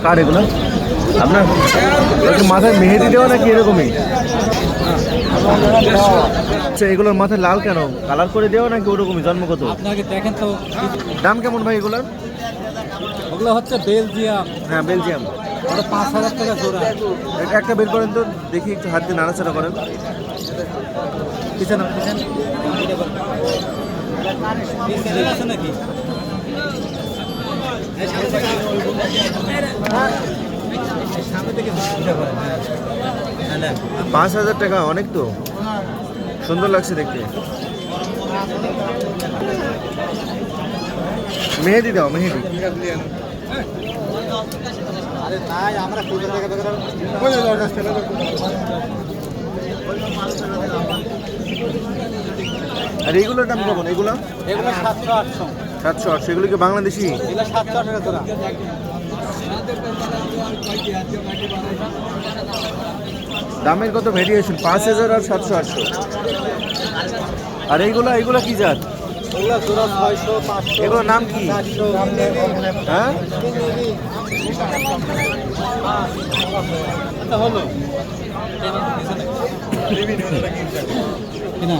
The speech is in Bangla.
কার এগুলো আপনার মাথায় মেহেদি দেওয়া নাকি এরকমই? আচ্ছা, এগুলোর মাথায় লাল কেন? কালার করে দেওয়া নাকি ওরকমই জন্মগত? আপনাকে দেখেন তো। দাম কেমন ভাই এগুলোর? ওগুলো হচ্ছে বেলজিয়াম। হ্যাঁ, বেলজিয়াম। ওটা 5,000 টাকা জোড়া। একটা বের করেন তো দেখি, একটু হাত দিয়ে নাড়াচাড়া করেন। পিছনে পিছনে আছে নাকি? 5,000 টাকা অনেক তো, সুন্দর লাগছে দেখতে। মেহেদি দাও, মেহেদি। আর এইগুলোর দাম কেমন? এগুলো 700-800। 700-800। এগুলো কি বাংলাদেশি? 700 টাকা জোড়া। দামের কত ভেরিয়েশন? 5,000 আর 700-800। আর এইগুলো কি জাত? ওগুলো জোড়া 600-500। এগুলোর নাম কি? 400। হ্যাঁ, হলো কিনা